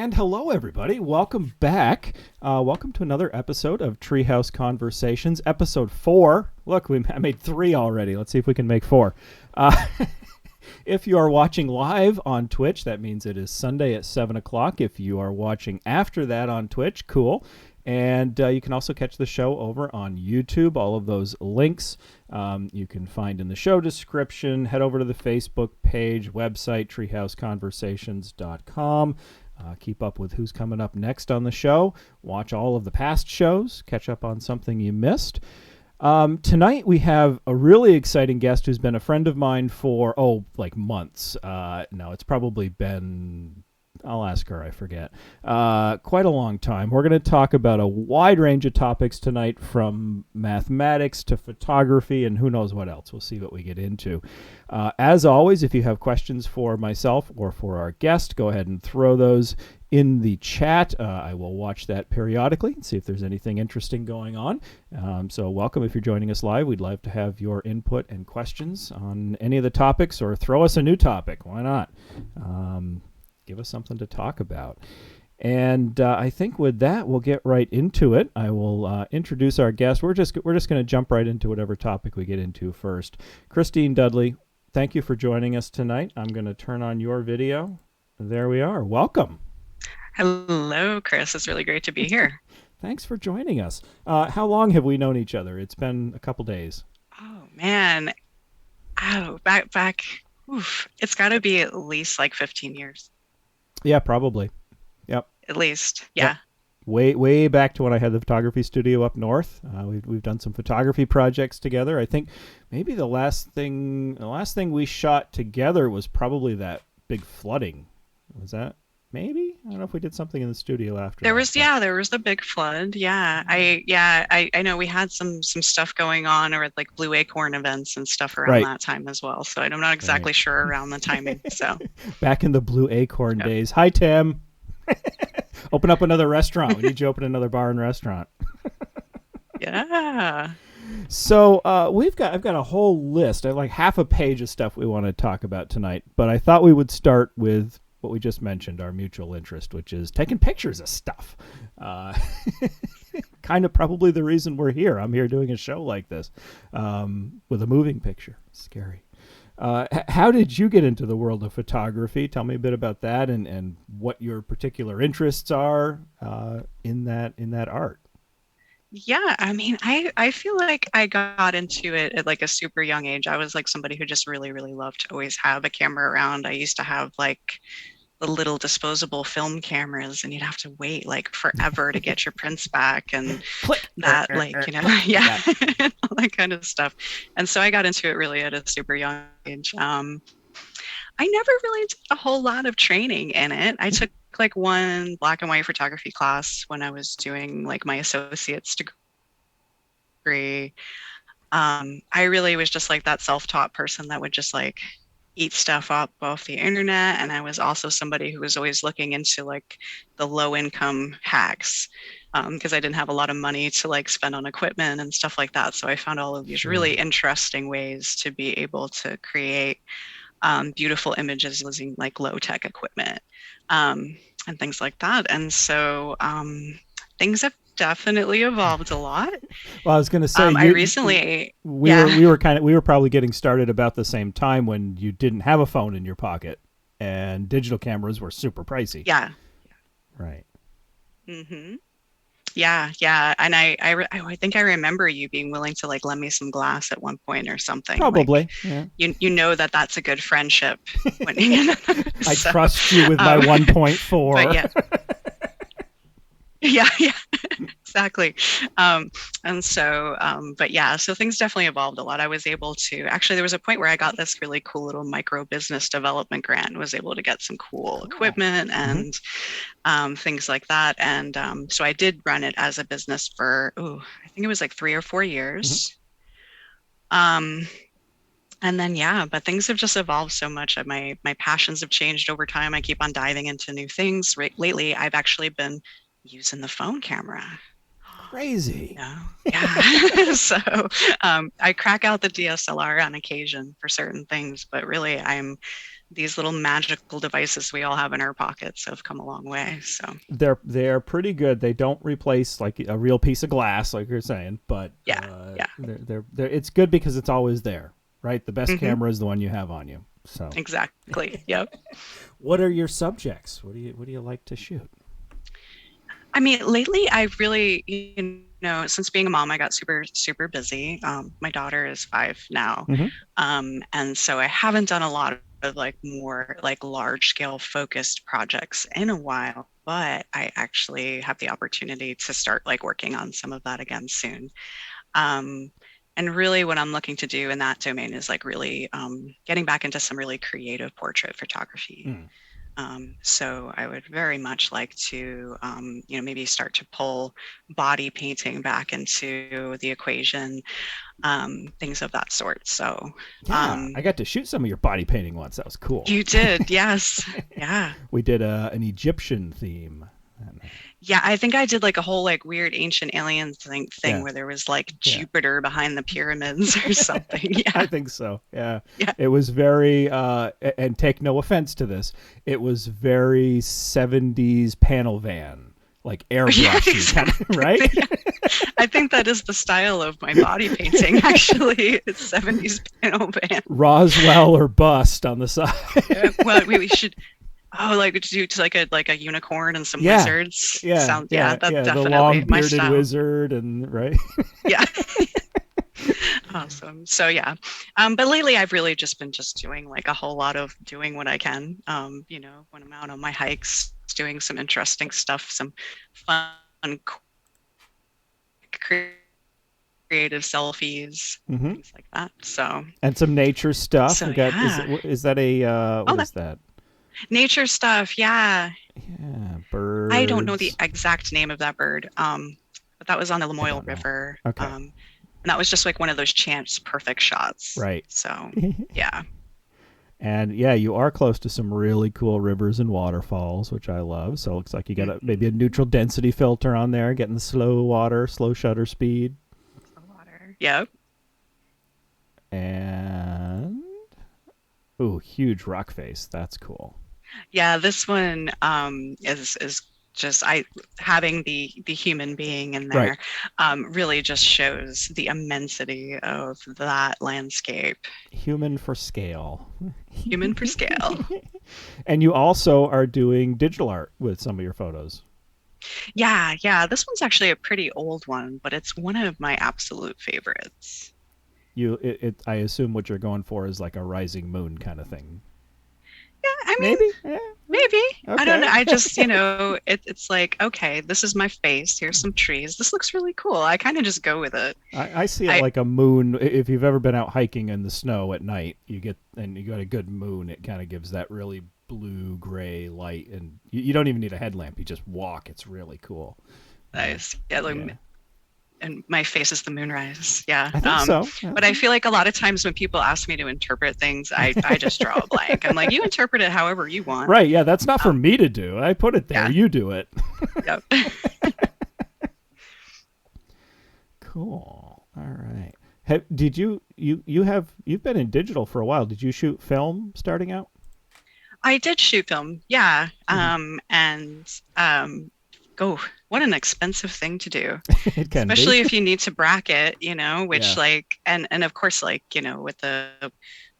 And hello, everybody. Welcome back. Welcome to another episode of Treehouse Conversations, episode 4. Look, I made 3 already. Let's see if we can make 4. If you are watching live on Twitch, that means it is Sunday at 7 o'clock. If you are watching after that on Twitch, cool. And you can also catch the show over on YouTube. All of those links you can find in the show description. Head over to the Facebook page, website, treehouseconversations.com. Keep up with who's coming up next on the show. Watch all of the past shows. Catch up on something you missed. Tonight we have a really exciting guest who's been a friend of mine for, months. No, it's probably been, I'll ask her, I forget, quite a long time. We're going to talk about a wide range of topics tonight, from mathematics to photography and who knows what else. We'll see what we get into. As always, if you have questions for myself or for our guest, go ahead and throw those in the chat. I will watch that periodically and see if there's anything interesting going on. So welcome if you're joining us live. We'd love to have your input and questions on any of the topics, or throw us a new topic. Why not? Give us something to talk about. And I think with that, we'll get right into it. I will introduce our guest. We're just going to jump right into whatever topic we get into first. Christine Dudley, thank you for joining us tonight. I'm going to turn on your video. There we are. Welcome. Hello, Chris. It's really great to be here. Thanks for joining us. How long have we known each other? It's been a couple days. Oh, man. Back. Oof. It's got to be at least like 15 years. Yeah, probably. Yep. At least. Yeah. Yep. Way back to when I had the photography studio up north. We've done some photography projects together. I think maybe the last thing we shot together was probably that big flooding. Was that? Maybe? I don't know if we did something in the studio after. There was the big flood. Yeah. I know we had some stuff going on, or like Blue Acorn events and stuff around that time as well. So I'm not exactly sure around the timing. So back in the Blue Acorn days. Hi, Tim. Open up another restaurant. We need you to open another bar and restaurant. Yeah. So I've got a whole list. I have like half a page of stuff we want to talk about tonight, but I thought we would start with what we just mentioned, our mutual interest, which is taking pictures of stuff. Kind of probably the reason we're here. I'm here doing a show like this with a moving picture. Scary. How did you get into the world of photography? Tell me a bit about that and what your particular interests are in that art. Yeah, I mean, I feel like I got into it at like a super young age. I was like somebody who just really, really loved to always have a camera around. I used to have like the little disposable film cameras, and you'd have to wait like forever to get your prints back, and that all that kind of stuff. And so I got into it really at a super young age. I never really did a whole lot of training in it. I took like one black and white photography class when I was doing like my associate's degree. I really was just like that self-taught person that would just like eat stuff up off the internet. And I was also somebody who was always looking into like the low income hacks, because I didn't have a lot of money to like spend on equipment and stuff like that. So I found all of these really interesting ways to be able to create beautiful images using like low tech equipment and things like that. And so things have definitely evolved a lot. Well, I was going to say, we were probably getting started about the same time when you didn't have a phone in your pocket and digital cameras were super pricey. Yeah. Right. Mm-hmm. Yeah. And I think I remember you being willing to like lend me some glass at one point or something. Probably. Like, yeah. You know that's a good friendship. When, I trust you with my 1.4. But yeah. Yeah, exactly. And so, but yeah, so things definitely evolved a lot. I was able to, actually, there was a point where I got this really cool little micro business development grant, was able to get some cool equipment and things like that. And so I did run it as a business for, I think it was like 3 or 4 years. And then, but things have just evolved so much. My passions have changed over time. I keep on diving into new things. Lately, I've actually been using the phone camera. Crazy. Yeah. So I crack out the DSLR on occasion for certain things, but really I'm these little magical devices we all have in our pockets have come a long way. So They're pretty good. They don't replace like a real piece of glass, like you're saying, but yeah, yeah, they're it's good because it's always there, right? The best hmm camera is the one you have on you. So, exactly. Yep. what are your subjects? What do you like to shoot? I mean, lately I've really, since being a mom, I got super, super busy. My daughter is 5 now. Mm-hmm. And so I haven't done a lot of like more like large scale focused projects in a while, but I actually have the opportunity to start like working on some of that again soon. Um, and really what I'm looking to do in that domain is like really getting back into some really creative portrait photography. Mm. So I would very much like to, maybe start to pull body painting back into the equation, things of that sort. So Yeah, I um, got to shoot some of your body painting once. That was cool. you did, yes, yeah, We did an Egyptian theme. yeah. I think I did like a whole like weird ancient aliens thing Yeah, where there was like yeah. Jupiter behind the pyramids or something. I Yeah, think so. Yeah. yeah. It was very and take no offense to this. It was very 70s panel van, like Yeah, airbrushy kind of, right? exactly. I think that is the style of my body painting, actually. It's 70s panel van. Roswell or bust on the side. Well, we should like do to like a unicorn and some Yeah. wizards. Yeah, Sound yeah, yeah, that's yeah. The long definitely my bearded style. wizard and right. Yeah. Awesome. So yeah. But lately I've really just been just doing like a whole lot of doing what I can. When I'm out on my hikes, doing some interesting stuff, some fun, creative selfies, Hmm. things like that. So And some nature stuff. so We got yeah. is that a Oh, what is that? nature stuff. Yeah. Yeah, I don't know the birds. exact name of that bird. But that was on the I Lamoille don't know. River. Okay. And that was just like one of those chance perfect shots. Right. So yeah. And yeah, you are close to some really cool rivers and waterfalls, which I love. So it looks like you got maybe a Mhm. neutral density filter on there, getting the slow water, slow shutter speed. The water. Yep. And ooh, huge rock face. That's cool. Yeah, this one is just I having the human being in Right. there really just shows the immensity of that landscape. Human for scale. Human for scale. And you also are doing digital art with some of your photos. Yeah, yeah. This one's actually a pretty old one, but it's one of my absolute favorites. I assume what you're going for is like a rising moon kind of thing. Yeah, I mean, Maybe. Yeah. maybe. I don't know. Okay. I just, it's like, okay, this is my face. Here's some trees. This looks really cool. I kind of just go with it. I see it I, like a moon. If you've ever been out hiking in the snow at night, you got a good moon. It kind of gives that really blue gray light, and you don't even need a headlamp. You just walk. It's really cool. Uh, nice. Yeah, like, yeah, and my face is the moonrise. Yeah. I think so. Yeah. But I feel like a lot of times when people ask me to interpret things, I just draw a blank. I'm like, you interpret it however you want. Right. Yeah, that's not for Um, me to do. I put it there. yeah. You do it. Yep. Cool. All right. Did you've been in digital for a while? Did you shoot film starting out? I did shoot film. Yeah. Hmm. And oh, what an expensive thing to do, It can be. especially if you need to bracket, which Yeah. like, and of course, like, with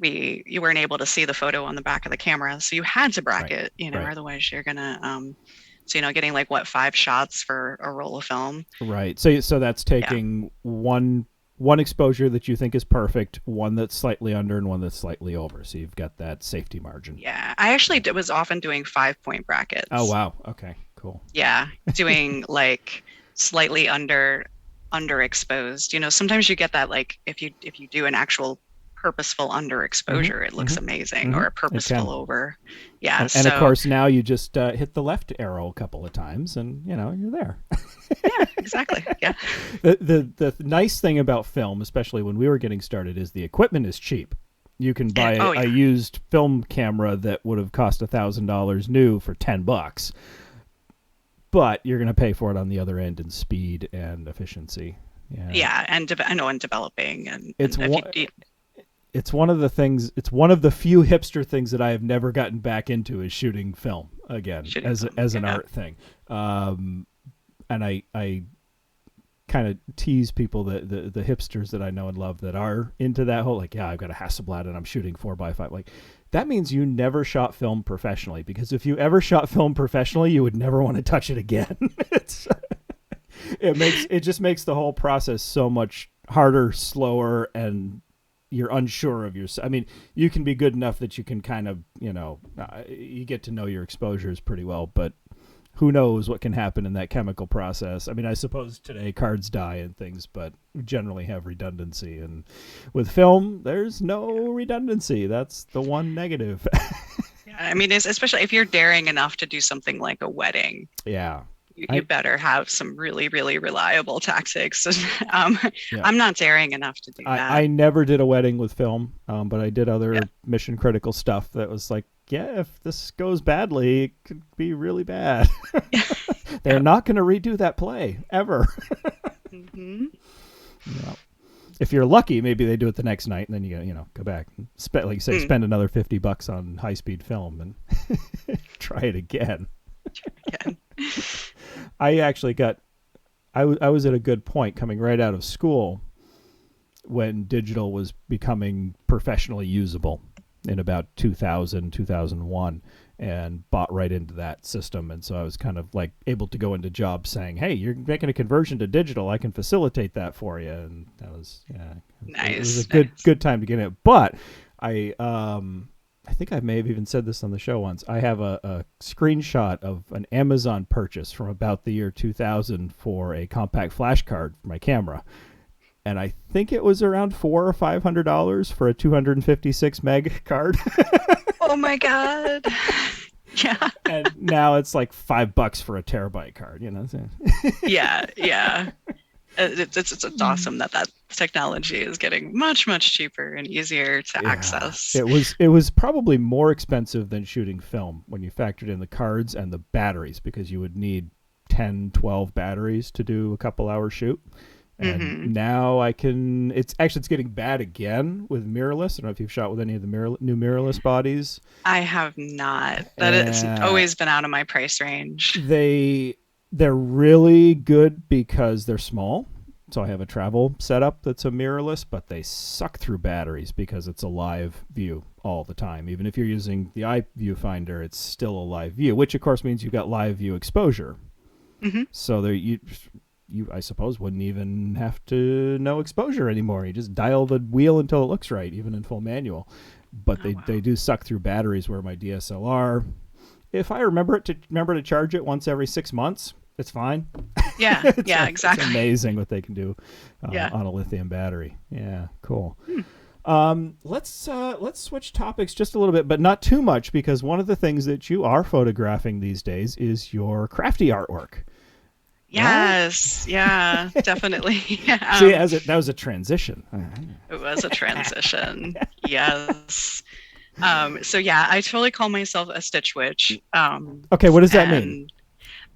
you weren't able to see the photo on the back of the camera. So you had to Right. bracket, Right. otherwise you're gonna, so, getting like what, 5 shots for a roll of film. Right. So that's Yeah. taking one exposure that you think is perfect, one that's slightly under, and one that's slightly over. So you've got that safety margin. Yeah. I actually was often doing 5 point Oh brackets. wow. Okay. Cool. Yeah. Doing like slightly underexposed. Sometimes you get that like if you do an actual purposeful Hmm. underexposure, it looks Hmm. amazing, Hmm. or a It purposeful can. over. Yeah. And of So course now you just hit the left arrow a couple of times, and you're there. yeah, exactly. Yeah. The nice thing about film, especially when we were getting started, is the equipment is cheap. You can buy Oh a yeah. used film camera that would have cost $1,000 new for $10, but you're going to pay for it on the other end in speed and efficiency. Yeah, Yeah. And I know, and developing and it's if one. you it's one of the things. It's one of the few hipster things that I have never gotten back into is shooting film again as an art thing. And I kind of tease people that the hipsters that I know and love that are into that whole like, yeah, I've got a Hasselblad and I'm shooting 4x5. Like, that means you never shot film professionally, because if you ever shot film professionally, you would never want to touch it again. It just makes the whole process so much harder, slower, and you're unsure of yourself. I mean, you can be good enough that you can kind of, you get to know your exposures pretty well, but who knows what can happen in that chemical process. I mean, I suppose today cards die and things, but we generally have redundancy. And with film, there's no redundancy. That's the one negative. Yeah, I mean, especially if you're daring enough to do something like a wedding. Yeah. You better have some really, really reliable tactics. I'm not daring enough to do that. I never did a wedding with film, but I did other mission critical stuff that was like, yeah, if this goes badly, it could be really bad. They're not going to redo that play ever. Mm-hmm. Yeah. If you're lucky, maybe they do it the next night, and then you go back and spend another $50 on high speed film and try it again. I actually I was at a good point coming right out of school when digital was becoming professionally usable in about 2000, 2001, and bought right into that system. And so I was kind of like able to go into jobs saying, hey, you're making a conversion to digital. I can facilitate that for you. And that was, nice. It was a good time to get in it. But I think I may have even said this on the show once. I have a screenshot of an Amazon purchase from about the year 2000 for a compact flash card for my camera. And I think it was around $400 or $500 for a 256 meg card. Oh my God. Yeah. And now it's like $5 for a terabyte card, Yeah. It's awesome that technology is getting much, much cheaper and easier to access. It was probably more expensive than shooting film when you factored in the cards and the batteries, because you would need 10, 12 batteries to do a couple hour shoot. And now it's getting bad again with mirrorless. I don't know if you've shot with any of the new mirrorless bodies. I have not. It's always been out of my price range. They're really good because they're small. So I have a travel setup that's a mirrorless, but they suck through batteries because it's a live view all the time. Even if you're using the eye viewfinder, it's still a live view, which of course means you've got live view exposure. Mm-hmm. So you I suppose wouldn't even have to know exposure anymore. You just dial the wheel until it looks right, even in full manual. But they do suck through batteries, where my DSLR, if I remember to charge it once every 6 months, it's fine. Yeah, exactly. It's amazing what they can do on a lithium battery. Yeah, cool. Let's switch topics just a little bit, but not too much, because one of the things that you are photographing these days is your crafty artwork. Yes, yeah, definitely. See, that was a transition. It was a transition. Yes. So yeah, I totally call myself a stitch witch. Okay, what does that mean?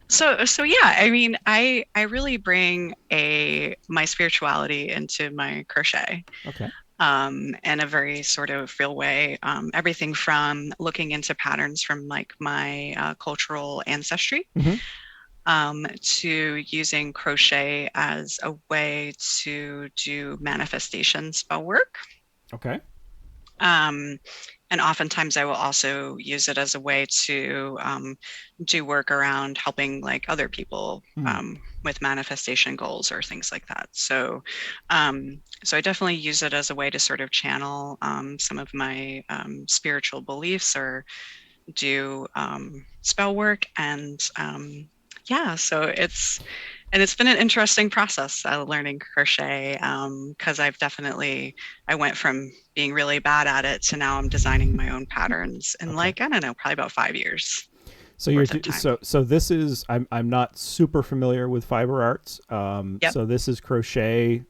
So yeah, I mean, I really bring my spirituality into my crochet. Okay. In a very sort of real way. Everything from looking into patterns from like my cultural ancestry. Mm-hmm. To using crochet as a way to do manifestation spell work. Okay. And oftentimes I will also use it as a way to do work around helping like other people with manifestation goals or things like that. So I definitely use it as a way to sort of channel some of my spiritual beliefs or do spell work. And so it's been an interesting process learning crochet, because I went from being really bad at it to now I'm designing my own patterns in I don't know, probably about 5 years. So so this is, I'm not super familiar with fiber arts. Yep. So this is crochet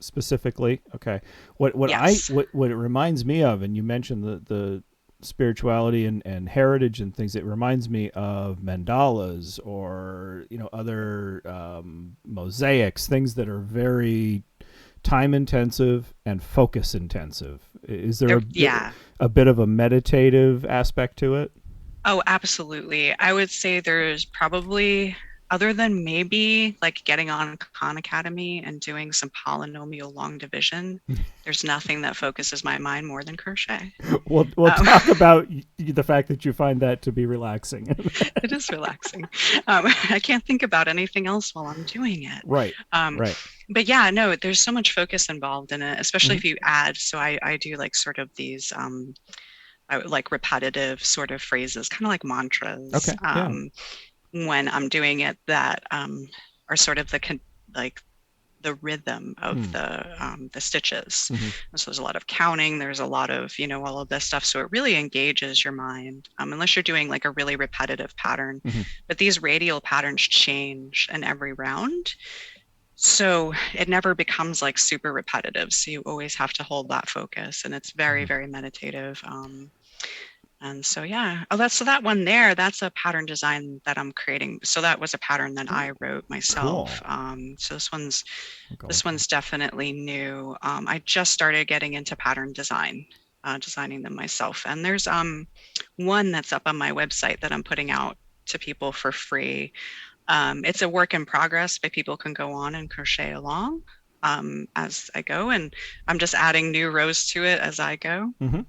specifically. Okay. What it reminds me of, and you mentioned the spirituality and heritage and things, it reminds me of mandalas or other mosaics, things that are very time intensive and focus intensive. Is there Yeah. a bit of a meditative aspect to it? Oh, absolutely. I would say there's probably, other than maybe like getting on Khan Academy and doing some polynomial long division, there's nothing that focuses my mind more than crochet. We'll Um, talk about the fact that you find that to be relaxing. it is relaxing. I can't think about anything else while I'm doing it. Right. Um, Right. but yeah, no, there's so much focus involved in it, especially Hmm. if you add. So I do like sort of these like repetitive sort of phrases, kind of like mantras, Okay. Yeah. when I'm doing it that are sort of like the rhythm of Mm. the stitches. Hmm. So there's a lot of counting. There's a lot of all of this stuff. So it really engages your mind, unless you're doing like a really repetitive pattern. Hmm. But these radial patterns change in every round. So it never becomes like super repetitive. So you always have to hold that focus, and it's very, Hmm. very meditative. And so, yeah. Oh, so that one there, that's a pattern design that I'm creating. So that was a pattern that I wrote myself. Cool. So this one's Okay. this one's definitely new. I just started getting into pattern design, designing them myself. And there's one that's up on my website that I'm putting out to people for free. It's a work in progress, but people can go on and crochet along as I go, and I'm just adding new rows to it as I go. Hmm.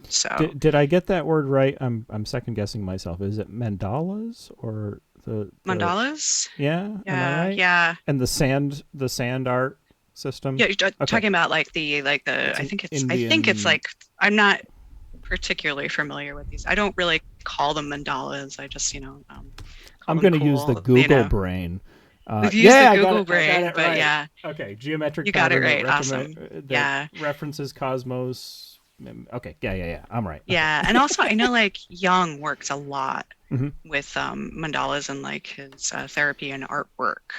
So Did I get that word right? I'm second guessing myself. Is it mandalas or the mandalas, yeah? Am I yeah, right? yeah, And the sand art system. yeah. You're Okay. talking about like It's the. an I think it's Indian. like I'm not particularly familiar with these. I don't really call them mandalas. I just call I'm them going to use the cool. Google brain. We've used the Yeah, I got Google it. I got brain, it but right. yeah, Okay, geometric you got it pattern that right. recommend Awesome. that Yeah. references cosmos. Okay, yeah, yeah, yeah. I'm right. Okay. Yeah, and also I know like Young works a lot Hmm. with mandalas and like his therapy and artwork.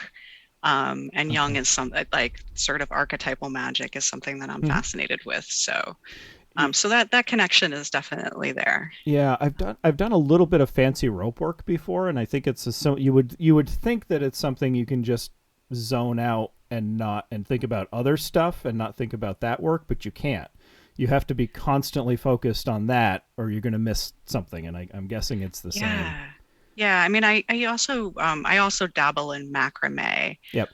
And Young Okay. is some like sort of archetypal magic is something that I'm Hmm. fascinated with. So, so that connection is definitely there. Yeah, I've done a little bit of fancy rope work before, and I think it's so you would think that it's something you can just zone out and not and think about other stuff and not think about that work, but you can't. You have to be constantly focused on that, or you're going to miss something. And I'm guessing it's the same. Yeah. Yeah, I mean, I also dabble in macrame. Yep.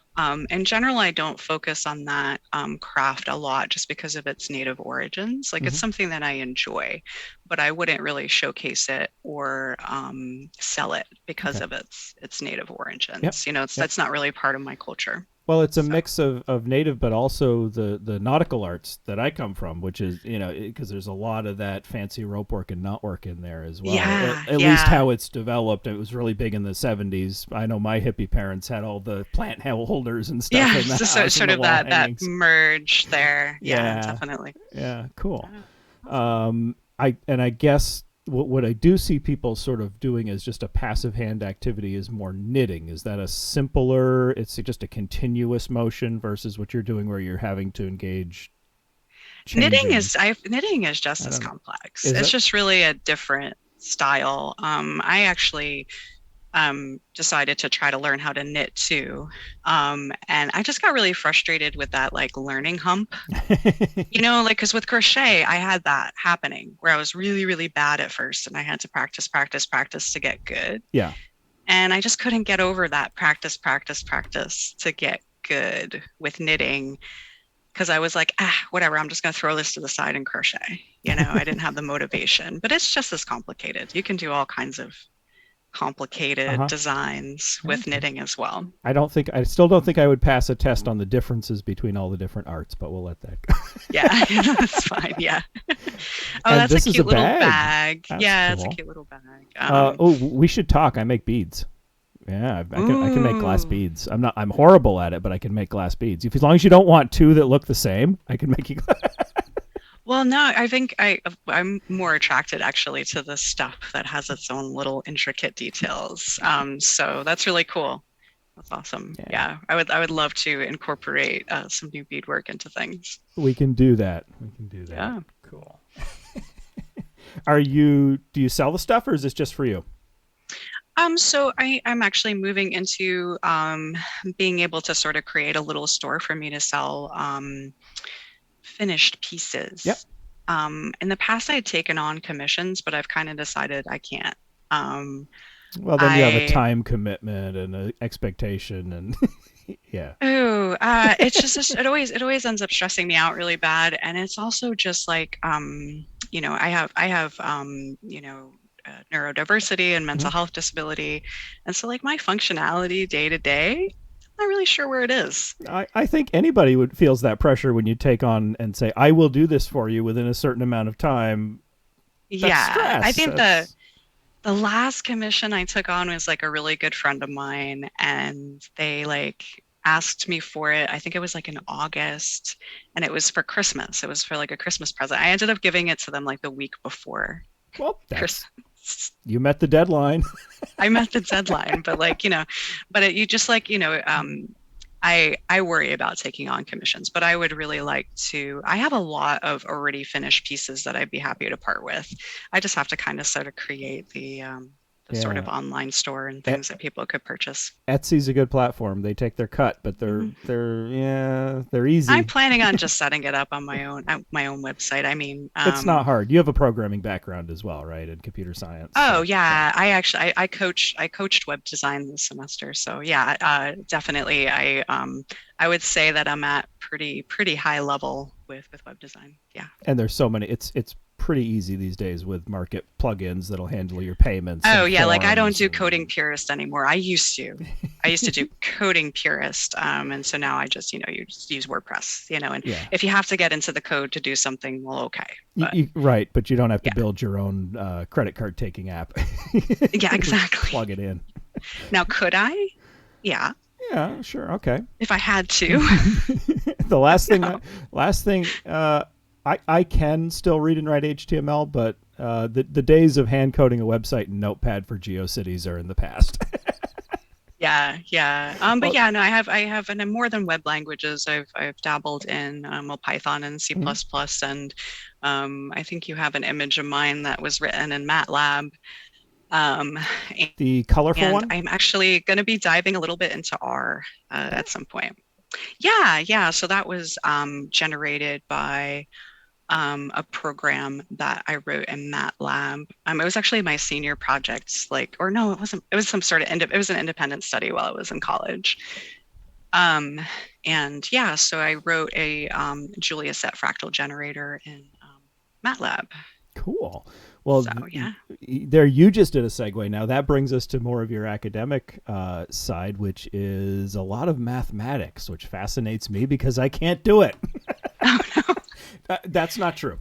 In general, I don't focus on that craft a lot just because of its native origins. Like it's Hmm. something that I enjoy, but I wouldn't really showcase it or sell it because Okay. of its native Yep. origins. Yep. That's not really part of my culture. Well, it's a So mix of native, but also the nautical arts that I come from, which is because there's a lot of that fancy rope work and knot work in there as well. yeah, At least yeah. how it's developed. It was really big in the '70s. I know my hippie parents had all the plant holders and stuff Yeah, in the so house and sort the of wall that hangings. merge there. Yeah, Yeah, definitely. yeah, cool. Yeah, awesome. I guess what I do see people sort of doing as just a passive hand activity is more knitting. Is that a simpler? It's just a continuous motion versus what you're doing where you're having to engage changing. Knitting is just I as don't know. complex. Is It's it? just really a different style. I actually decided to try to learn how to knit too. And I just got really frustrated with that like learning hump. Like because with crochet, I had that happening where I was really, really bad at first and I had to practice, practice, practice to get good. Yeah. And I just couldn't get over that practice, practice, practice to get good with knitting because I was like, whatever, I'm just going to throw this to the side and crochet. I didn't have the motivation, but it's just as complicated. You can do all kinds of Uh complicated huh. designs with Okay. knitting as well. I still don't think I would pass a test on the differences between all the different arts, but we'll let that go. Yeah, that's fine. Yeah. Oh, And that's a this is a cute little bag. bag. That's Yeah, it's a cool. cute little bag. Oh, we should talk. I make beads. Yeah, I can make glass Ooh. beads. I'm horrible at it, but I can make glass beads. If as long as you don't want two that look the same, I can make you. Well, no, I think I'm more attracted actually to the stuff that has its own little intricate details. So that's really cool. That's awesome. Yeah, Yeah, I would love to incorporate some new beadwork into things. we can do that. We can do that. Yeah. Cool. Do you sell the stuff or is this just for you? So I'm actually moving into being able to sort of create a little store for me to sell finished Yep. pieces. In the past, I had taken on commissions, but I've kind of decided I can't. Um, Well, then you have a I time commitment and an expectation, and yeah. it's just it always ends up stressing me out really bad, and it's also just like I have neurodiversity and Mhm. mental health disability, and so like my functionality day to day, I'm not really sure where it is. I think anybody would feels that pressure when you take on and say, "I will do this for you within a certain amount of time." That's Yeah, I stress. think the That's the last commission I took on was like a really good friend of mine, and they like asked me for it. I think it was like in August, and it was for Christmas. It was for like a Christmas present. I ended up giving it to them like the week before well, Christmas. that's you met the deadline. I met the deadline, but like, but you just like, I worry about taking on commissions, but I would really like to. I have a lot of already finished pieces that I'd be happy to part with. I just have to kind of sort of create the sort of Yeah. online store and E- things that people could purchase. Etsy's a good platform. They take their cut, but Mhm. they're I'm easy. planning on just setting it up on my own website. I mean, It's not hard. You have a programming background as well, right? In computer science. oh So, yeah. yeah, I coached web design this semester. So yeah, definitely I would say that I'm at pretty high level with web design. Yeah. And there's so many. It's pretty easy these days with market plugins that'll handle your payments Oh and yeah, like I don't forms do coding and purist anymore. I used to. I used to do coding purist, and so now I just you just use WordPress, and yeah. if you have to get into the code to do something, well, okay, but Right, but you don't have to yeah, build your own credit card taking app. yeah, Just exactly. plug it in. Now, could I? Yeah, Yeah, sure, okay. if I had to. The No. last thing, I can still read and write HTML, but the days of hand coding a website in Notepad for GeoCities are in the past. Yeah, yeah. But Well, yeah, no, I have and more than web languages. I've dabbled in well Python and C++, mhm. and I think you have an image of mine that was written in MATLAB. Um, The colorful and one. I'm actually going to be diving a little bit into R at some point. Yeah, yeah. So that was generated by a program that I wrote in MATLAB. It was actually my senior project, like, or no, it wasn't. It was some sort of it was an independent study while I was in college. Um, and yeah, so I wrote a Julia set fractal generator in MATLAB. Cool. Well, So yeah. there you just did a segue. Now that brings us to more of your academic side, which is a lot of mathematics, which fascinates me because I can't do it. Oh no. That's not true.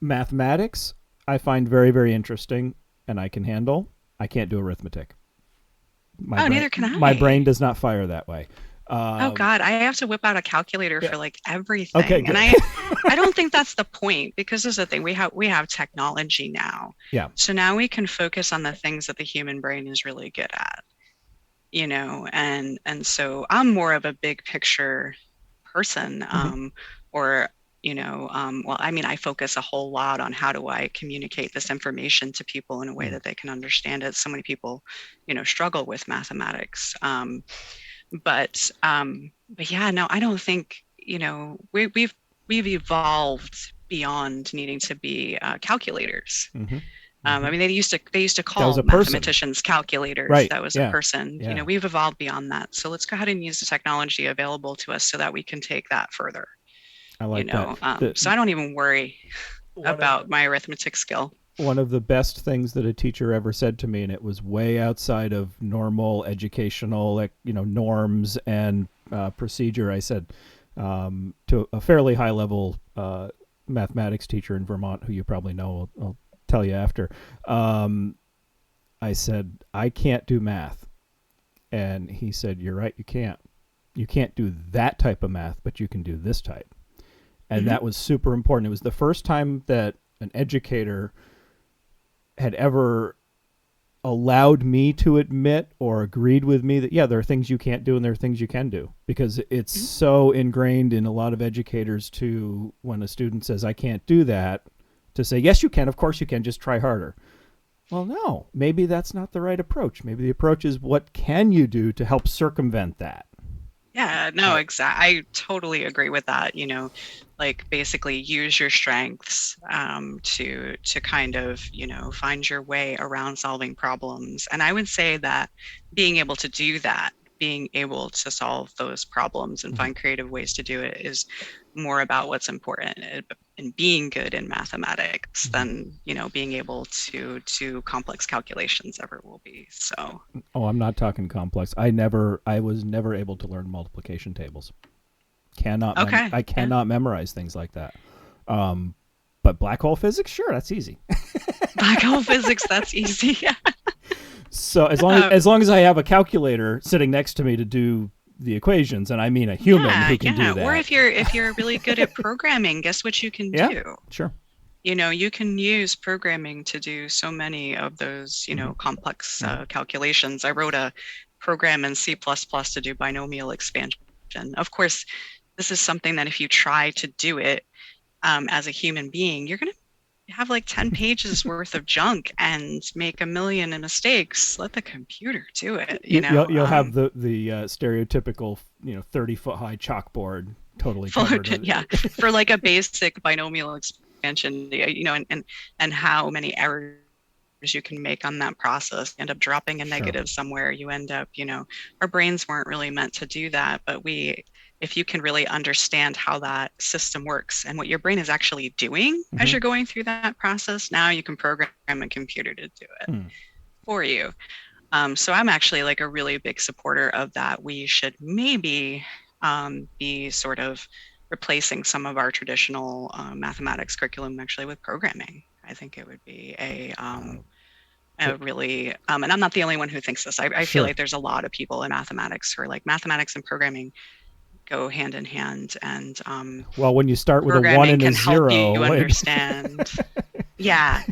Mathematics, I find very, very interesting, and I can handle. I can't do arithmetic. My Oh, brain, neither can my I. brain does not fire that way. Oh Um, God, I have to whip out a calculator yeah. for like Okay. everything. And Good. I don't think that's the point because this is the thing. We have technology now. Yeah. So now we can focus on the things that the human brain is really good at, and so I'm more of a big picture person, Hmm. or well, I mean, I focus a whole lot on how do I communicate this information to people in a way Mm. that they can understand it. So many people, struggle with mathematics. But yeah, no, I don't think, we've evolved beyond needing to be calculators. Hmm. I Hmm. mean, they used to That was call a person, mathematicians calculators. right? That was a Yeah. person. Yeah. We've evolved beyond that. So let's go ahead and use the technology available to us so that we can take that further. I like that. The So I don't even worry one of about my arithmetic skill. one of the best things that a teacher ever said to me, and it was way outside of normal educational, like norms and procedure. I said to a fairly high level mathematics teacher in Vermont, who you probably know. I'll tell you after. Um, I said, I can't do math, and he said, "You're right. You can't. You can't do that type of math, but you can do this type." And Hmm. that was super important. It was the first time that an educator had ever allowed me to admit or agreed with me that, yeah, there are things you can't do and there are things you can do, because it's Hmm. so ingrained in a lot of educators to, when a student says I can't do that, to say yes you can, of course you can, just try harder. Well, no, maybe that's not the right approach. Maybe the approach is what can you do to help circumvent that? Yeah, no, Right. exactly. I totally agree with that. Like basically use your strengths to kind of, find your way around solving problems. And I would say that being able to do that, being able to solve those problems and Mhm. find creative ways to do it is more about what's important in being good in mathematics Mhm. than, being able to do complex calculations ever will be. So, Oh, I'm not talking complex. I was never able to learn multiplication tables. okay. I Yeah. cannot memorize things like that. Um, but black hole physics, sure, that's easy. Black hole physics, that's easy. So Um, as long as I have a calculator sitting next to me to do the equations, and I mean a human Yeah, who can do yeah. Or that. if you're really good at programming, guess what you can Yeah, do? sure. You can use programming to do so many of those, Hmm. complex Hmm. calculations. I wrote a program in C++ to do binomial expansion. Of course, this is something that if you try to do it as a human being, you're going to have like 10 pages worth of junk and make a million mistakes. Let the computer do it, You'll have the stereotypical 30-foot high chalkboard totally covered. Yeah, for like a basic binomial expansion, and how many errors you can make on that process. You end up dropping a Sure. negative somewhere. You end up, our brains weren't really meant to do that, but if you can really understand how that system works and what your brain is actually doing as Hmm. you're going through that process, now you can program a computer to do it Hmm. for you. So I'm actually like a really big supporter of that. We should maybe be sort of replacing some of our traditional mathematics curriculum actually with programming. I think it would be Uh, a really, and I'm not the only one who thinks this. I feel sure. like there's a lot of people in mathematics who are like mathematics and programming go hand in hand, and Well, when you start with a one programming and a can help you zero, understand. Yeah,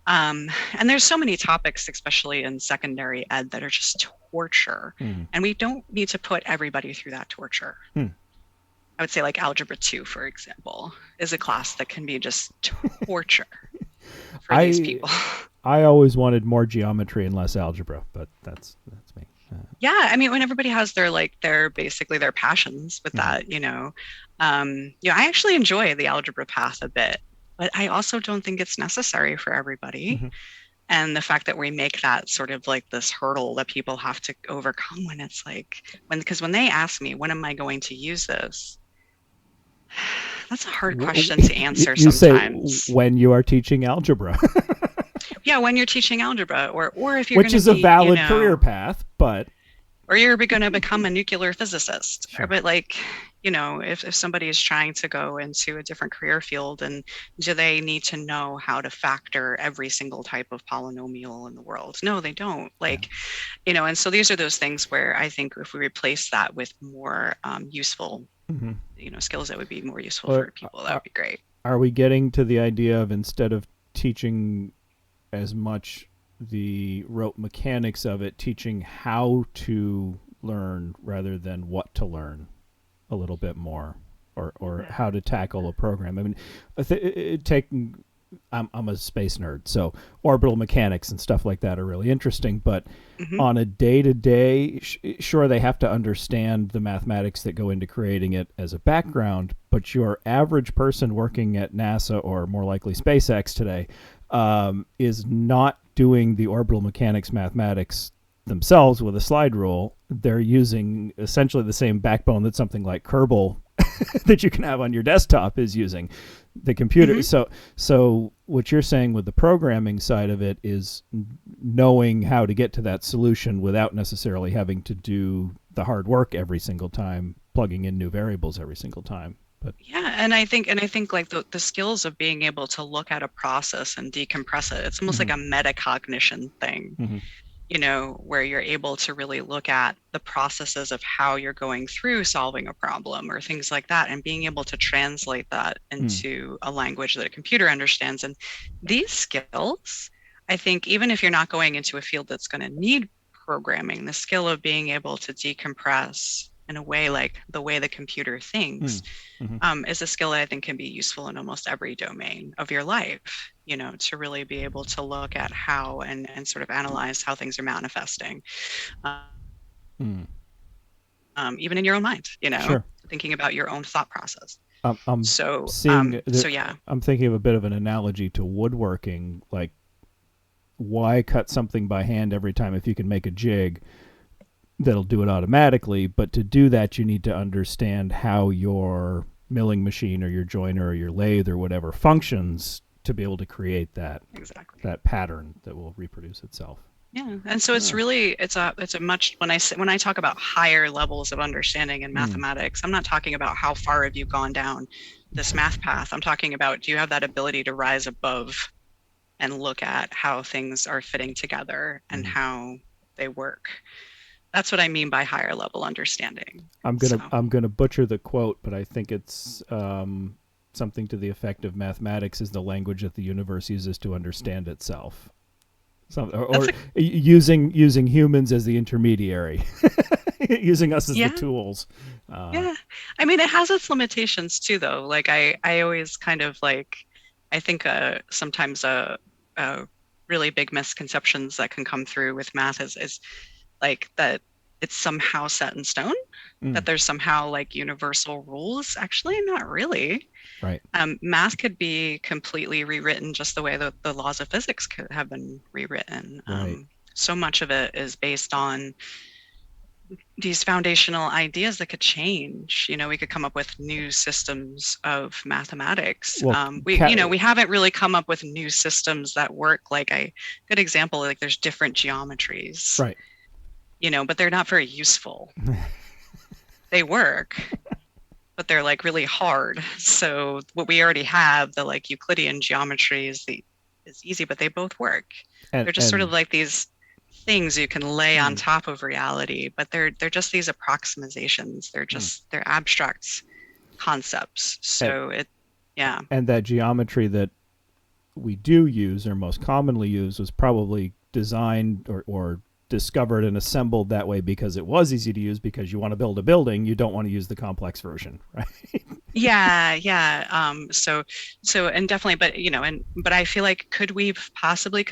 and there's so many topics, especially in secondary ed, that are just torture. hmm. And we don't need to put everybody through that torture. Hmm. I would say, like Algebra 2, for example, is a class that can be just torture for these I people. I always wanted more geometry and less algebra, but that's me. Yeah, I mean, when everybody has their basically their passions with Mhm. that, I actually enjoy the algebra path a bit, but I also don't think it's necessary for everybody. Mhm. And the fact that we make that sort of like this hurdle that people have to overcome when it's like because when they ask me when am I going to use this, that's a hard question to answer You say sometimes. when you are teaching algebra, Yeah, when you're teaching algebra, or if you're going which to is a be, valid career path, but or you're going to become a nuclear physicist. sure. But like, if somebody is trying to go into a different career field, and do they need to know how to factor every single type of polynomial in the world? No, they don't. Yeah. Like, and so these are those things where I think if we replace that with more useful, Hmm. skills that would be more useful Or for people, that would be great. are we getting to the idea of instead of teaching as much the rote mechanics of it, teaching how to learn rather than what to learn a little bit more, or how to tackle a program? I mean, taking I'm a space nerd, so orbital mechanics and stuff like that are really interesting. But Hmm. on a day to day, sure, they have to understand the mathematics that go into creating it as a background. But your average person working at NASA, or more likely SpaceX today, is not doing the orbital mechanics mathematics themselves with a slide rule. They're using essentially the same backbone that something like Kerbal that you can have on your desktop is using the computer. Hmm. So what you're saying with the programming side of it is knowing how to get to that solution without necessarily having to do the hard work every single time, plugging in new variables every single time. But Yeah, and I think like the skills of being able to look at a process and decompress it, it's almost mm-hmm. like a metacognition thing, Mm-hmm. where you're able to really look at the processes of how you're going through solving a problem or things like that, and being able to translate that Mm. into a language that a computer understands. And these skills, I think, even if you're not going into a field that's going to need programming, the skill of being able to decompress in a way, like the way the computer thinks, Mm. Hmm. is a skill that I think can be useful in almost every domain of your life, to really be able to look at how and sort of analyze how things are manifesting, um, Mm. even in your own mind, Sure. thinking about your own thought process. I'm So, seeing so that. yeah, I'm thinking of a bit of an analogy to woodworking. Like, why cut something by hand every time if you can make a jig that'll do it automatically? But to do that, you need to understand how your milling machine or your joiner or your lathe or whatever functions to be able to create exactly. that pattern that will reproduce itself. Yeah, and so it's Oh. really it's a much when I talk about higher levels of understanding in Mm. mathematics, I'm not talking about how far have you gone down this math path. I'm talking about, do you have that ability to rise above and look at how things are fitting together and Mm. how they work. That's what I mean by higher level understanding. So, I'm gonna butcher the quote, but I think it's something to the effect of mathematics is the language that the universe uses to understand itself. that's Or a using humans as the intermediary, using us as the yeah, tools. Uh, yeah. I mean, it has its limitations too, though. Like I always kind of like, I think sometimes really big misconceptions that can come through with math is like that it's somehow set in stone, that mm, there's somehow like universal rules. Actually, not really. right. Math could be completely rewritten just the way that the laws of physics could have been rewritten. Right. So much of it is based on these foundational ideas that could change. We could come up with new systems of mathematics. Well, We haven't really come up with new systems that work. Like a good example, like there's different geometries, right. but they're not very useful. They work, but they're like really hard. So what we already have, the like Euclidean geometry is easy, but they both work. and They're just sort of and like these things you can lay on mm, top of reality, but they're just these approximations. mm. They're abstract concepts. and So yeah. and that geometry that we do use or most commonly use was probably designed or discovered and assembled that way because it was easy to use, because you want to build a building, you don't want to use the complex version, right? Yeah, yeah. And definitely, but but I feel like could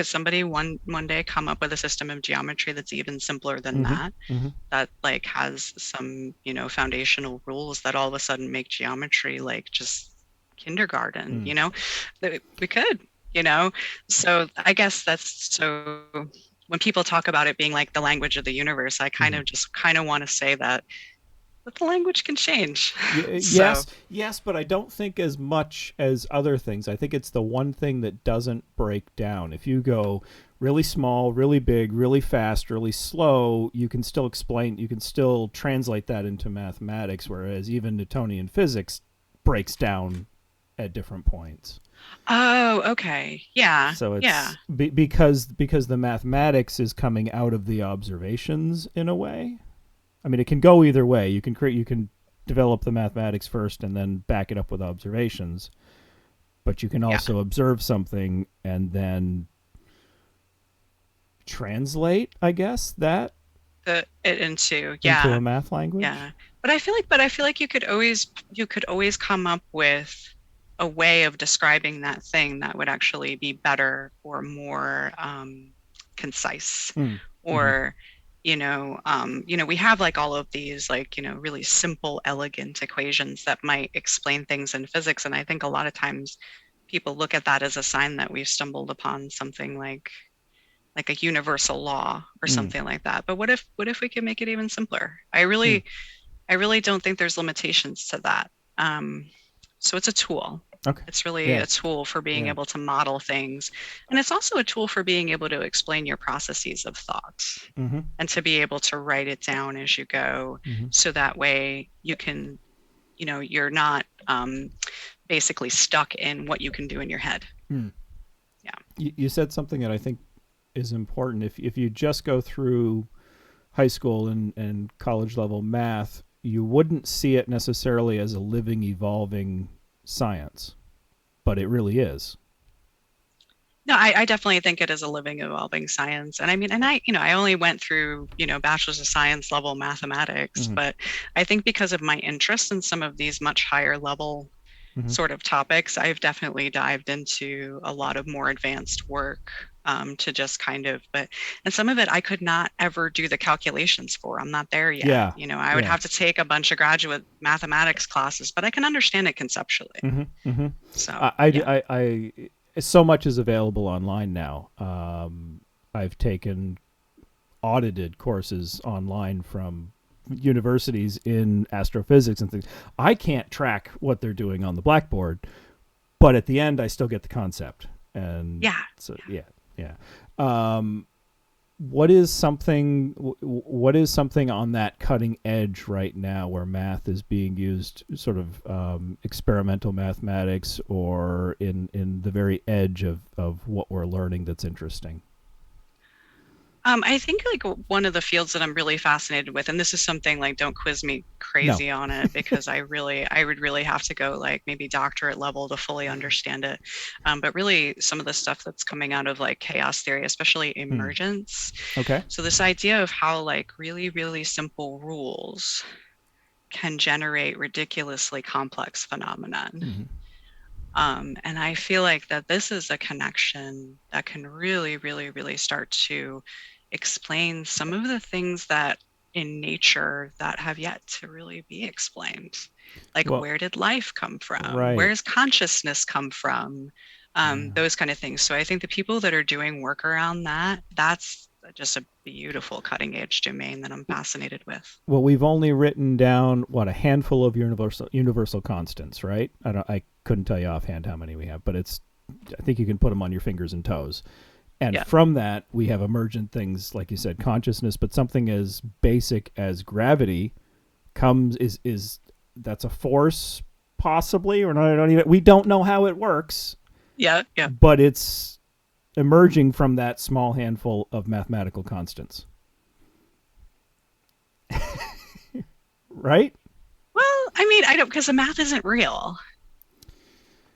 somebody one day come up with a system of geometry that's even simpler than Mm-hmm. that, Mm-hmm. that like has some, foundational rules that all of a sudden make geometry like just kindergarten, Mm. that we could, you know. So I guess that's so when people talk about it being like the language of the universe, I Mm-hmm. kind of want to say that the language can change. So Yes, yes, but I don't think as much as other things. I think it's the one thing that doesn't break down. If you go really small, really big, really fast, really slow, you can still you can still translate that into mathematics, whereas even Newtonian physics breaks down at different points. oh, okay. Yeah. So Yeah. it's because the mathematics is coming out of the observations in a way. I mean, it can go either way. You can develop the mathematics first and then back it up with observations, but you can Yeah. also observe something and then translate, I guess, that The it into into yeah. a math language. Yeah. But I feel like you could always come up with a way of describing that thing that would actually be better or more concise, Mm. Mm-hmm. or we have like all of these like really simple elegant equations that might explain things in physics, and I think a lot of times people look at that as a sign that we've stumbled upon something like a universal law or Mm. something like that. But what if we can make it even simpler? Mm. I really don't think there's limitations to that. um, so it's a tool. Okay. It's really Yeah. a tool for being Yeah. able to model things, and it's also a tool for being able to explain your processes of thought Mm-hmm. and to be able to write it down as you go, Mm-hmm. so that way you can, you're not basically stuck in what you can do in your head. Mm. Yeah. You said something that I think is important. If you just go through high school and college level math, you wouldn't see it necessarily as a living, evolving science, but it really is. No, I definitely think it is a living, evolving science. And I mean, and I only went through, bachelor's of science level mathematics, Hmm. but I think because of my interest in some of these much higher level Hmm. sort of topics, I've definitely dived into a lot of more advanced work to just and some of it I could not ever do the calculations for. I'm not there yet. Yeah. I would Yeah. have to take a bunch of graduate mathematics classes, but I can understand it conceptually. Hmm. Hmm. So, yeah. So much is available online now. I've taken audited courses online from universities in astrophysics and things. I can't track what they're doing on the blackboard, but at the end, I still get the concept. And Yeah. so, yeah, yeah. Um, what is something on that cutting edge right now where math is being used, sort of experimental mathematics, or in the very edge of what we're learning that's interesting? I think like one of the fields that I'm really fascinated with, and this is something like don't quiz me No. crazy on it because I would really have to go like maybe doctorate level to fully understand it. But really some of the stuff that's coming out of like chaos theory, especially Hmm. emergence. Okay. So this idea of how like really, really simple rules can generate ridiculously complex phenomenon. Hmm. And I feel like that this is a connection that can really, really, really start to explain some of the things that in nature that have yet to really be explained. Like, Well, where did life come from? right. Where's consciousness come from? Yeah. Those kind of things. So I think the people that are doing work around that, that's just a beautiful cutting edge domain that I'm fascinated with. Well, we've only written down a handful of universal constants, right? I couldn't tell you offhand how many we have, but I think you can put them on your fingers and toes. And Yeah. from that, we have emergent things, like you said, consciousness, but something as basic as gravity comes is that's a force, possibly, or not. I don't even. We don't know how it works, Yeah. Yeah. but it's emerging from that small handful of mathematical constants, right? Well, I mean, I don't, because the math isn't real.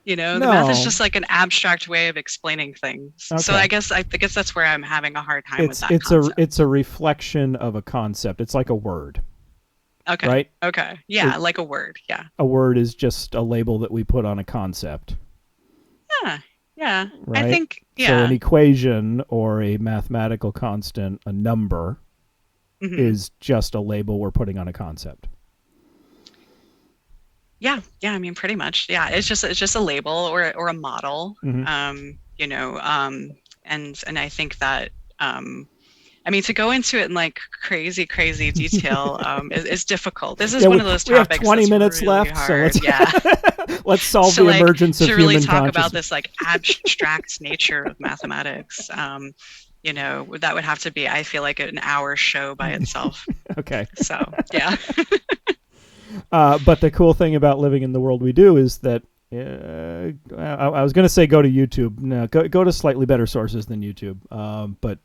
The math is No. just like an abstract way of explaining things. So Okay. I guess that's where I'm having a hard time with It's that it's a concept. it's a reflection of a concept. It's like a word, Okay. right? Okay. Yeah, It like a word. Yeah. A word is just a label that we put on a concept, Yeah. Yeah. I right? think, So an yeah. equation or a mathematical constant, a number, Hmm. is just a label we're putting on a concept. Yeah. Yeah. I mean, pretty much. Yeah. It's just a label or a model. Mm-hmm. And I think that I mean, to go into it in like crazy, crazy detail is difficult. This is Yeah, one we of those we have topics 20 that's minutes really left, so let's hard. Yeah. let's solve So the like emergence of to really human talk about consciousness. this like abstract nature of mathematics, that would have to be, I feel like, an hour show by itself. Okay. So yeah. But the cool thing about living in the world we do is that I was going to say go to YouTube. No, go to slightly better sources than YouTube. But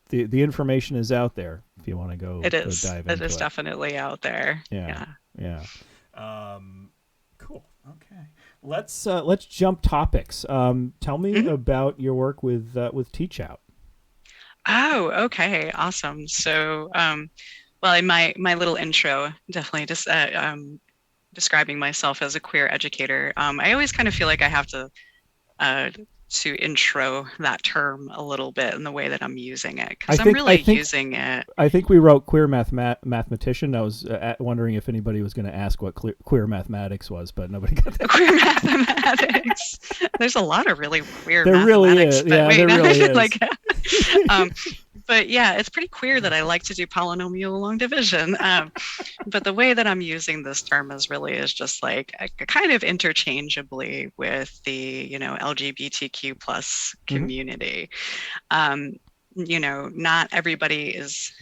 the information is out there if you want to go It go is. dive It into is it. definitely out there. Yeah, Yeah. yeah. Cool. Okay. Let's jump topics. Tell me Mhm. about your work with Teach Out. Oh, okay. Awesome. So, well, in my little intro, definitely just describing myself as a queer educator. I always kind of feel like I have uh, to intro that term a little bit in the way that I'm using it I because I'm think I really think using it. I think we wrote queer mathematician. I was wondering if anybody was going to ask what queer mathematics was, but nobody got that. Queer mathematics. There's a lot of really queer There really mathematics, is. but Yeah, wait, there really is. like, um, but yeah, it's pretty queer that I like to do polynomial long division. But the way that I'm using this term is just like kind of interchangeably with the LGBTQ plus Hmm. community. Um, not everybody is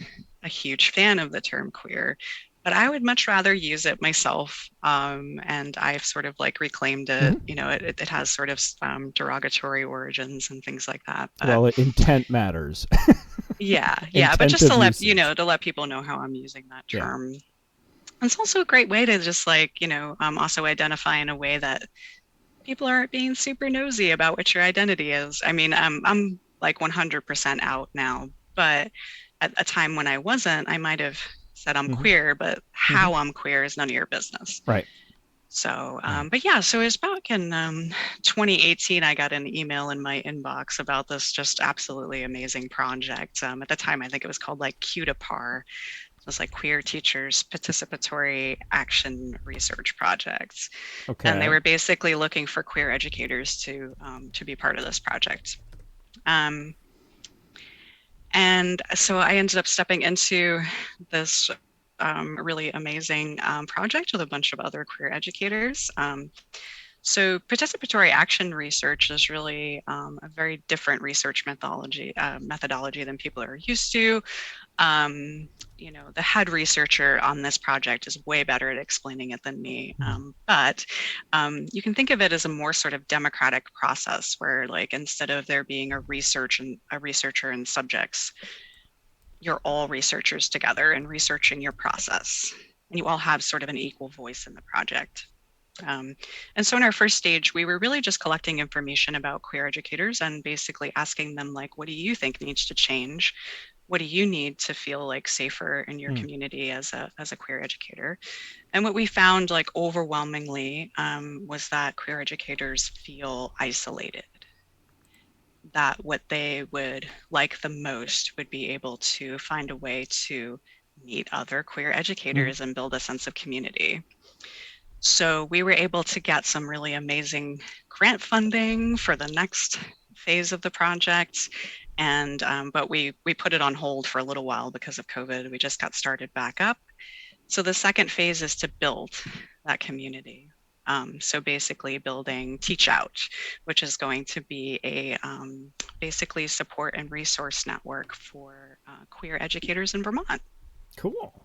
a huge fan of the term queer, but I would much rather use it myself. And I've sort of like reclaimed it. Hmm. It has sort of derogatory origins and things like that. But Well, intent matters. yeah, yeah. But Intent just of usage. to let people know how I'm using that Yeah. term. It's also a great way to just like, also identify in a way that people aren't being super nosy about what your identity is. I mean, I'm like 100% out now, but at a time when I wasn't, I might have said I'm Hmm. queer, but Hmm. how I'm queer is none of your business. Right. So, Right. but yeah, so it was back in 2018, I got an email in my inbox about this just absolutely amazing project. At the time, I think it was called like Q to Par. It was like Queer Teachers Participatory Action Research Projects. And they Okay. were basically looking for queer educators to be part of this project. Um, and so I ended up stepping into this really amazing project with a bunch of other queer educators. So participatory action research is really a very different research methodology than people are used to. Um, the head researcher on this project is way better at explaining it than me. But you can think of it as a more sort of democratic process where, like, instead of there being a researcher and subjects, you're all researchers together and researching your process, and you all have sort of an equal voice in the project. And so in our first stage, we were really just collecting information about queer educators and basically asking them, like, what do you think needs to change? What do you need to feel like safer in your Mm. community as a queer educator? And what we found, like, overwhelmingly, was that queer educators feel isolated, that what they would like the most would be able to find a way to meet other queer Hmm. educators and build a sense of community. So we were able to get some really amazing grant funding for the next phase of the project. And but we put it on hold for a little while because of COVID. We just got started back up. So the second phase is to build that community. So basically building Teach Out, which is going to be a basically support and resource network for queer educators in Vermont. Cool.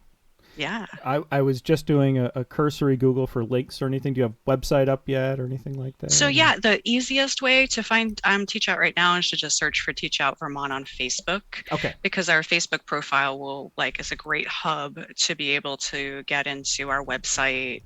Yeah. I was just doing a cursory Google for links or anything. Do you have a website up yet or anything like that? So Or? yeah, the easiest way to find Teach Out right now is to just search for Teach Out Vermont on Facebook, Okay. because our Facebook profile will, like, is a great hub to be able to get into our website,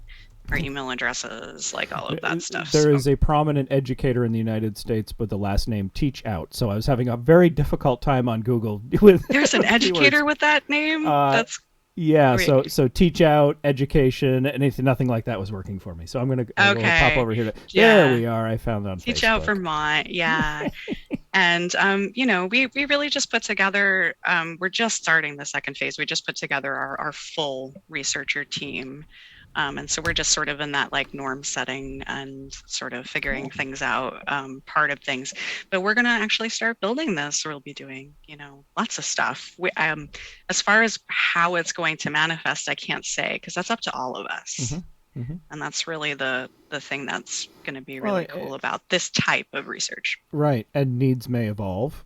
our email addresses, like all of that stuff. There So is a prominent educator in the United States with the last name Teach Out. So I was having a very difficult time on Google with there's an keywords. educator with that name. Uh, That's yeah, great. so Teach Out, education, anything, nothing like that was working for me. So I'm going to pop Okay. over here. There Yeah. we are. I found it on Teach Out Facebook. Vermont. Yeah. And we really just put together, we're just starting the second phase. We just put together our full researcher team. And so we're just sort of in that, like, norm setting and sort of figuring Cool. things out, part of things. But we're going to actually start building this. We'll be doing, lots of stuff. As far as how it's going to manifest, I can't say, because that's up to all of Hmm. us. Hmm. And that's really the thing that's going to be Well, really cool about this type of research. right, and needs may evolve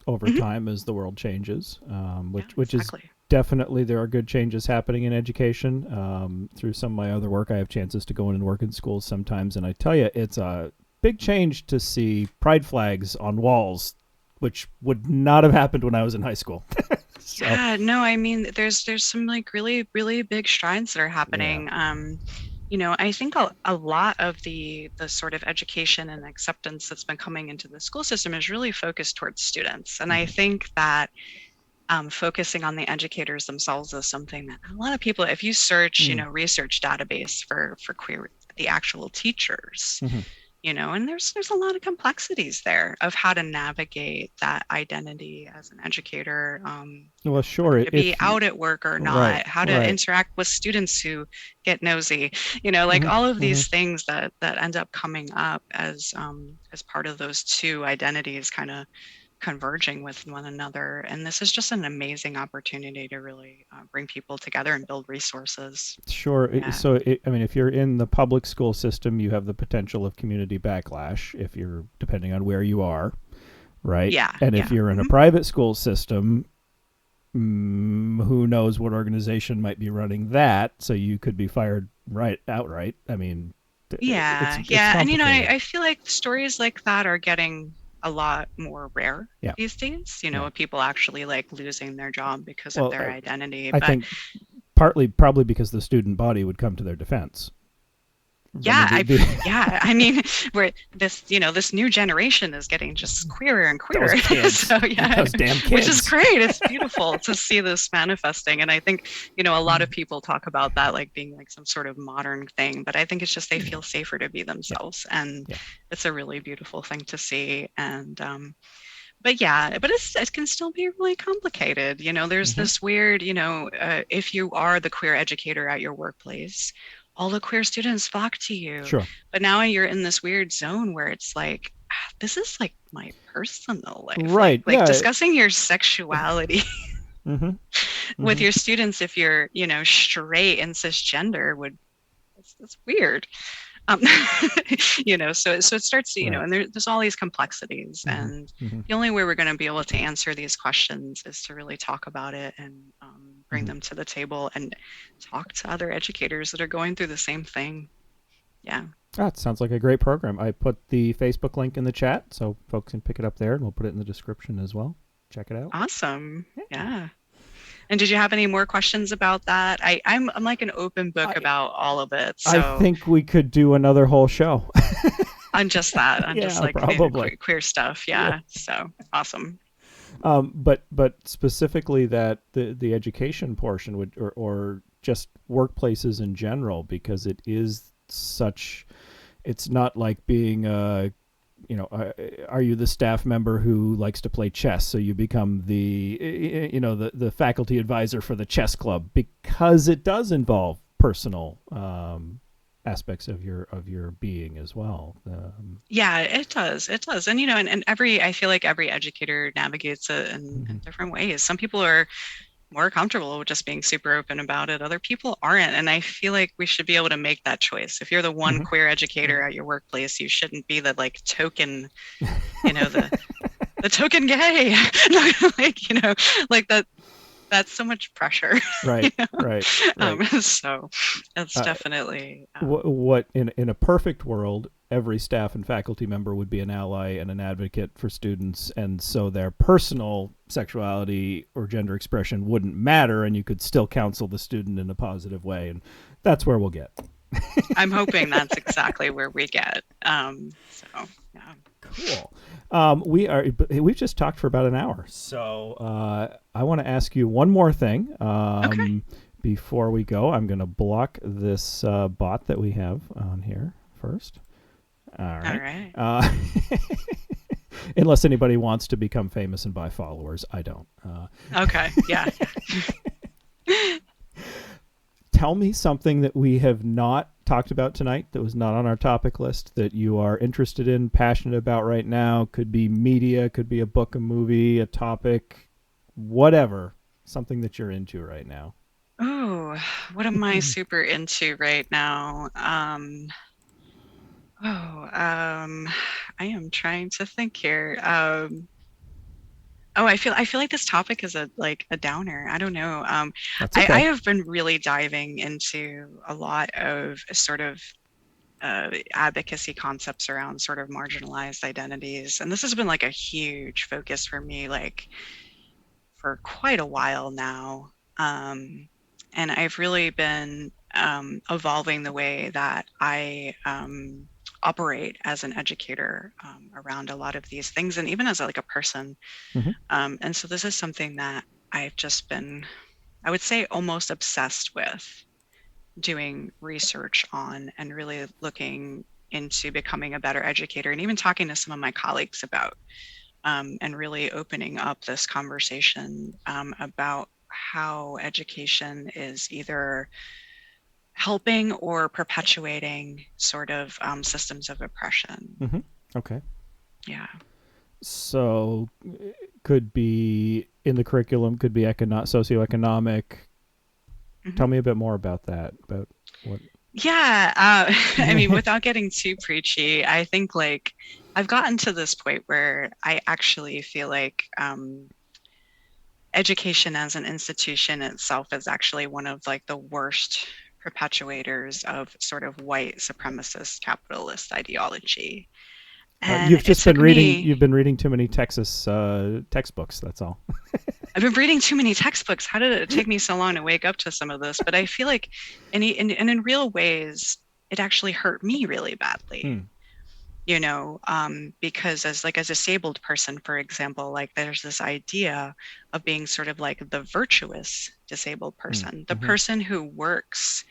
over Hmm. time as the world changes, Yeah, which is exactly. definitely there are good changes happening in education. Through some of my other work, I have chances to go in and work in schools sometimes, and I tell you, it's a big change to see pride flags on walls, which would not have happened when I was in high school. So, Yeah, no, I mean, there's some, like, really, really big strides that are yeah. happening. I think a lot of the sort of education and acceptance that's been coming into the school system is really focused towards students. And I Hmm. think that focusing on the educators themselves is something that a lot of people, if you search, Mm. research database for queer, the actual teachers, Hmm. and there's a lot of complexities there of how to navigate that identity as an educator, Well, sure. whether to be If you, out at work or right, not, how to right. interact with students who get nosy, like Hmm. all of Hmm. these things that end up coming up as part of those two identities kind of converging with one another. And this is just an amazing opportunity to really bring people together and build resources. Sure. Yeah. I mean, if you're in the public school system, you have the potential of community backlash if you're depending on where you are, right? Yeah. And if Yeah. you're in a Hmm. private school system, who knows what organization might be running that? So you could be fired right outright. I mean, Yeah. it's Yeah. And, complicated. I feel like stories like that are getting a lot more rare Yeah, these days, yeah. of people actually, like, losing their job because of Well, their identity. I But think partly probably because the student body would come to their defense. Yeah, the yeah, I mean, we're this, this new generation is getting just queerer and queerer. those kids, So yeah, those damn which is kids. great. It's beautiful to see this manifesting. And I think, a lot of people talk about that like being like some sort of modern thing, but I think it's just they feel safer to be Yeah, themselves. And yeah. it's a really beautiful thing to see. And but yeah, but it can still be really complicated. There's Hmm. this weird, if you are the queer educator at your workplace, all the queer students flock to you. Sure. But now you're in this weird zone where it's like, this is like my personal life, Right. like Yeah. discussing your sexuality Hmm. with Hmm. your students if you're, straight and cisgender that's weird. um, so it starts to, Right. and there's all these complexities, Hmm. and Hmm. the only way we're going to be able to answer these questions is to really talk about it and bring Hmm. them to the table and talk to other educators that are going through the same thing. Yeah. That sounds like a great program. I put the Facebook link in the chat so folks can pick it up there, and we'll put it in the description as well. Check it out. Awesome. Yeah. Yeah. And did you have any more questions about that? I'm like an open book I about all of it. I So think we could do another whole show. on just that, on just Yeah, like probably. queer stuff. Yeah. Yeah. So awesome. But specifically that the education portion would, or just workplaces in general, because it is such. It's not like being are you the staff member who likes to play chess, so you become the faculty advisor for the chess club, because it does involve personal aspects of your being as well. Yeah, it does. And and I feel like every educator navigates it in Mhm. different ways. Some people are more comfortable with just being super open about it, other people aren't, and I feel like we should be able to make that choice. If you're the one Mhm. queer educator at your workplace, you shouldn't be the like token, the token gay. Like, like that's so much pressure. Right, right, right. So that's Uh, definitely what in a perfect world, every staff and faculty member would be an ally and an advocate for students, and so their personal sexuality or gender expression wouldn't matter, and you could still counsel the student in a positive way, and that's where we'll get. I'm hoping that's exactly where we get. So yeah. Cool. We've just talked for about an hour, so I want to ask you one more thing. Okay. Before we go, I'm going to block this bot that we have on here first. All All right. right. Unless anybody wants to become famous and buy followers, I don't. Okay. Yeah. Tell me something that we have not talked about tonight, that was not on our topic list, that you are interested in, passionate about right now. Could be media, could be a book, a movie, a topic, whatever. Something that you're into right now. Oh, what am I super into right now? I am trying to think here. I feel like this topic is a downer. I don't know. That's I okay. have been really diving into a lot of sort of advocacy concepts around sort of marginalized identities, and this has been like a huge focus for me, like for quite a while now. And I've really been evolving the way that I operate as an educator around a lot of these things, and even as like a person. Hmm. And so this is something that I've just been, I would say, almost obsessed with doing research on and really looking into becoming a better educator, and even talking to some of my colleagues about and really opening up this conversation about how education is either helping or perpetuating sort of systems of oppression. Hmm. Okay. Yeah. So, could be in the curriculum, could be socioeconomic. Mhm. Tell me a bit more about that. About what? Yeah. I mean, without getting too preachy, I think like I've gotten to this point where I actually feel like education as an institution itself is actually one of like the worst perpetuators of sort of white supremacist capitalist ideology. And You've it just been took reading. me, You've been reading too many Texas textbooks. That's all. I've been reading too many textbooks. How did it take me so long to wake up to some of this? But I feel like, in real ways, it actually hurt me really badly. Hmm. Because as a disabled person, for example, like there's this idea of being sort of like the virtuous disabled Hmm. person, the Mm-hmm. person who works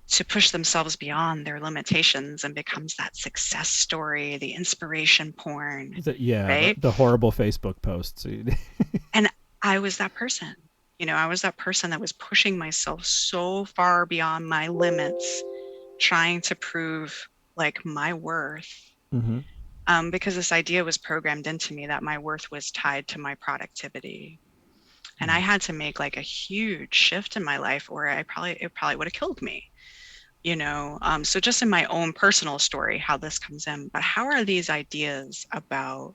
to push themselves beyond their limitations and becomes that success story, the inspiration porn, Yeah, right? the horrible Facebook posts. And I was that person. I was that person that was pushing myself so far beyond my limits, trying to prove like my worth. Mm-hmm. Because this idea was programmed into me that my worth was tied to my productivity. And I Mm. had to make like a huge shift in my life, or it probably would have killed me. So just in my own personal story, how this comes in, but how are these ideas about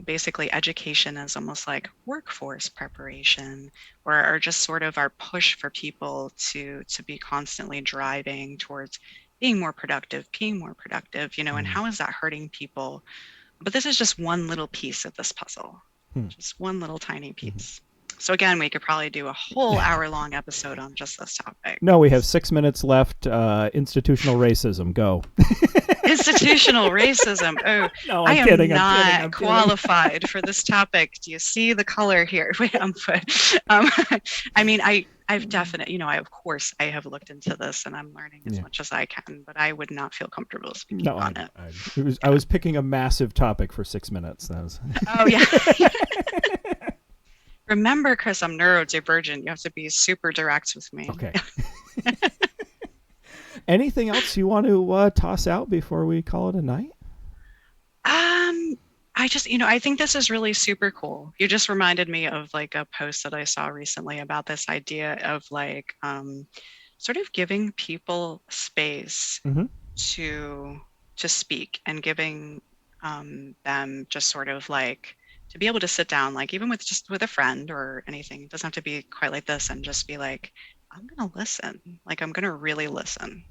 basically education as almost like workforce preparation, or just sort of our push for people to be constantly driving towards being more productive, and Mm. how is that hurting people? But this is just one little piece of this puzzle, Hmm. just one little tiny Mm-hmm. piece. So again, we could probably do a whole hour long episode on just this topic. No, we have 6 minutes left. Institutional racism. Go. Institutional racism. Oh, No, I I'm am kidding. I'm kidding. not I'm kidding. qualified for this topic. Do you see the color here? Wait, um, I mean, I've definitely, of course, I have looked into this and I'm learning as Yeah. much as I can, but I would not feel comfortable speaking No, on it. I Yeah. was picking a massive topic for 6 minutes. That was. Oh, yeah. Remember, Chris, I'm neurodivergent. You have to be super direct with me. Okay. Anything else you want to toss out before we call it a night? Um, I just, I think this is really super cool. You just reminded me of like a post that I saw recently about this idea of like sort of giving people space Mm-hmm. to to speak and giving them just sort of like to be able to sit down, like even with just with a friend or anything. It doesn't have to be quite like this, and just be like, I'm gonna listen. Like I'm gonna really listen.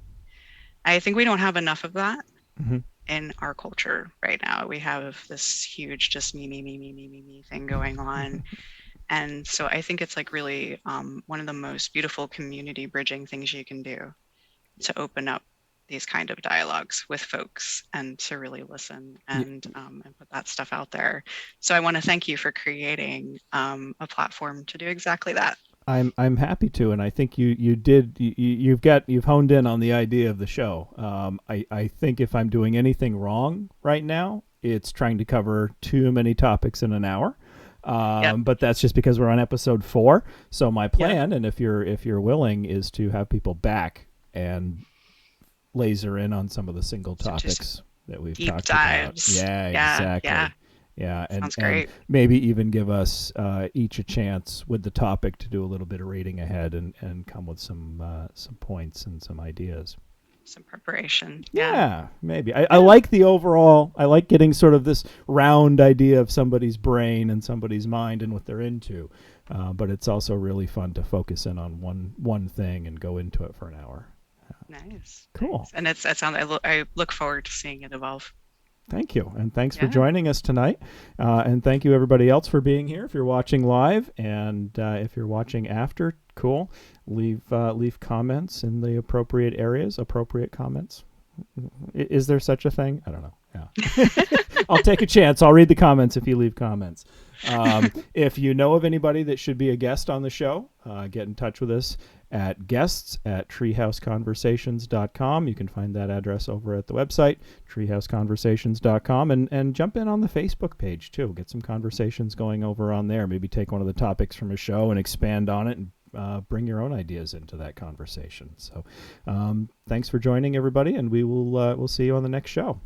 I think we don't have enough of that Mm-hmm. in our culture right now. We have this huge just me thing going on. And so I think it's like really one of the most beautiful community bridging things you can do to open up these kind of dialogues with folks and to really listen and put that stuff out there. So I want to thank you for creating a platform to do exactly that. I'm happy to, and I think you've honed in on the idea of the show. I think if I'm doing anything wrong right now, it's trying to cover too many topics in an hour. Yep. But that's just because we're on episode 4. So my Yep. plan, and if you're willing, is to have people back and laser in on some of the single So just topics that we've deep talked about. dives. Yeah, Yeah. exactly. Yeah. Yeah, Sounds and great. maybe even give us each a chance with the topic to do a little bit of reading ahead and come with some points and some ideas. Some preparation. Yeah. Yeah, maybe. I Yeah. like the overall. I like getting sort of this round idea of somebody's brain and somebody's mind and what they're into. But it's also really fun to focus in on one thing and go into it for an hour. Nice. Cool. Nice. And I look forward to seeing it evolve. Thank you. And thanks for Yeah. joining us tonight. And thank you, everybody else, for being here. If you're watching live and if you're watching after, cool. Leave comments in the appropriate areas, appropriate comments. Is there such a thing? I don't know. Yeah. I'll take a chance. I'll read the comments if you leave comments. If you know of anybody that should be a guest on the show, get in touch with us at guests@treehouseconversations.com. You can find that address over at the website, treehouseconversations.com, and jump in on the Facebook page too. Get some conversations going over on there. Maybe take one of the topics from a show and expand on it and bring your own ideas into that conversation. So thanks for joining, everybody, and we'll see you on the next show.